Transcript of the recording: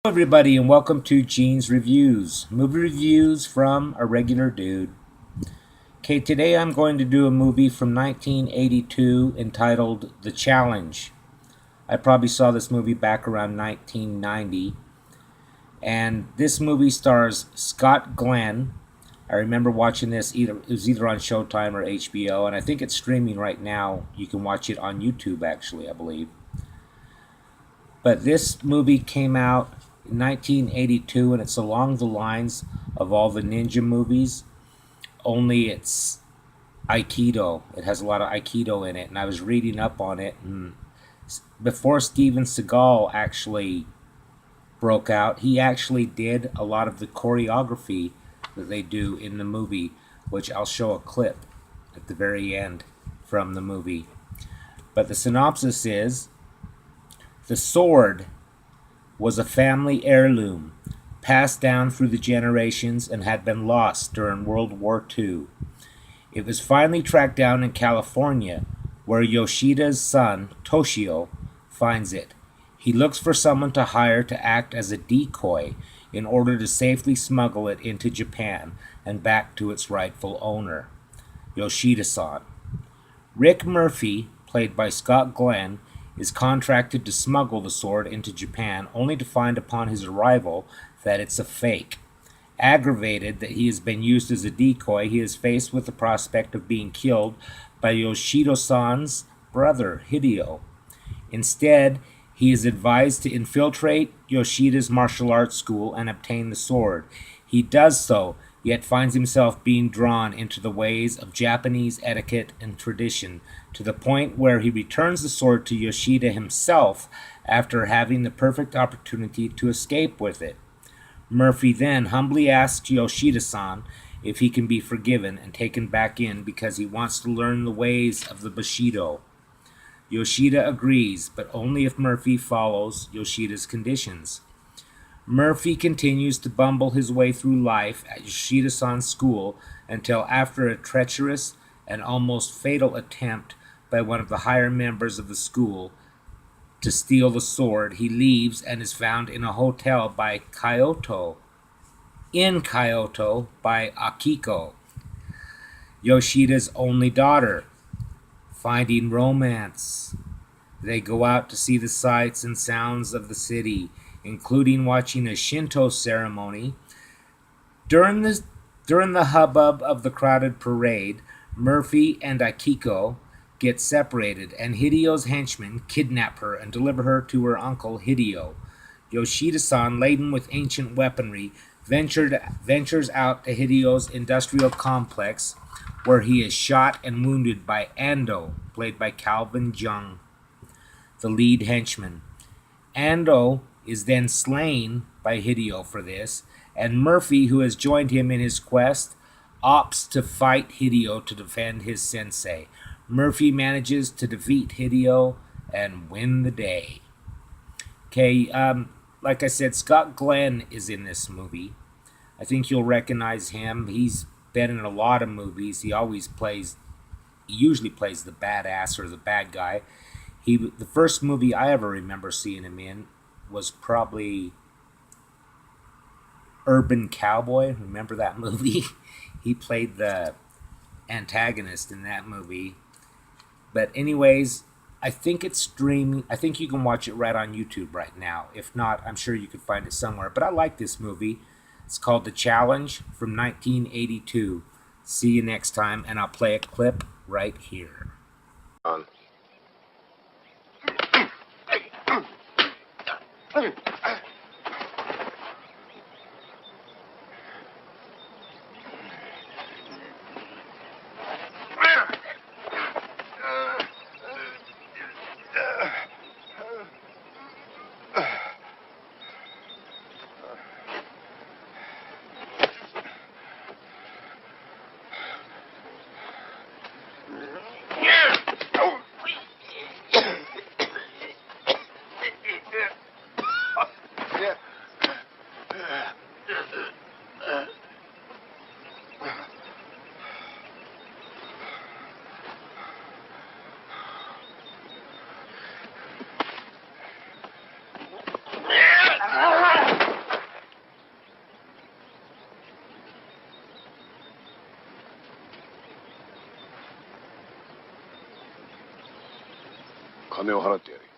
Everybody, and welcome to Gene's Reviews, movie reviews from a regular dude. Okay, today I'm going to do a movie from 1982 entitled The Challenge. I probably saw this movie back around 1990, and this movie stars Scott Glenn. I remember watching this, it was either on Showtime or HBO, and I think it's streaming right now. You can watch it on YouTube, actually, I believe. But this movie came out in 1982, and it's along the lines of all the ninja movies, only it's Aikido. It has a lot of Aikido in it, and I was reading up on it, and before Steven Seagal actually broke out, he actually did a lot of the choreography that they do in the movie, which I'll show a clip at the very end from the movie. But the synopsis is, the sword was a family heirloom, passed down through the generations and had been lost during World War II. It was finally tracked down in California, where Yoshida's son, Toshio, finds it. He looks for someone to hire to act as a decoy in order to safely smuggle it into Japan and back to its rightful owner, Yoshida-san. Rick Murphy, played by Scott Glenn, is contracted to smuggle the sword into Japan, only to find upon his arrival that it's a fake. Aggravated that he has been used as a decoy, he is faced with the prospect of being killed by Yoshida-san's brother, Hideo. Instead, he is advised to infiltrate Yoshida's martial arts school and obtain the sword. He does so, yet finds himself being drawn into the ways of Japanese etiquette and tradition, to the point where he returns the sword to Yoshida himself after having the perfect opportunity to escape with it. Murphy then humbly asks Yoshida-san if he can be forgiven and taken back in because he wants to learn the ways of the Bushido. Yoshida agrees, but only if Murphy follows Yoshida's conditions. Murphy continues to bumble his way through life at Yoshida-san's school until, after a treacherous and almost fatal attempt by one of the higher members of the school to steal the sword, he leaves and is found in a hotel by Kyoto by Akiko, Yoshida's only daughter. Finding romance, they go out to see the sights and sounds of the city, including watching a Shinto ceremony. During the hubbub of the crowded parade, Murphy and Akiko get separated, and Hideo's henchmen kidnap her and deliver her to her uncle Hideo. Yoshida-san, laden with ancient weaponry, ventures out to Hideo's industrial complex, where he is shot and wounded by Ando, played by Calvin Jung, the lead henchman. Ando is then slain by Hideo for this, and Murphy, who has joined him in his quest, opts to fight Hideo to defend his sensei. Murphy manages to defeat Hideo and win the day. Okay, like I said, Scott Glenn is in this movie. I think you'll recognize him. He's been in a lot of movies. He usually plays the badass or the bad guy. The first movie I ever remember seeing him in was probably Urban Cowboy. Remember that movie? He played the antagonist in that movie. But anyways, I think it's streaming. I think you can watch it right on YouTube right now. If not, I'm sure you could find it somewhere. But I like this movie. It's called The Challenge from 1982. See you next time, and I'll play a clip right here. 金を払ってやれ。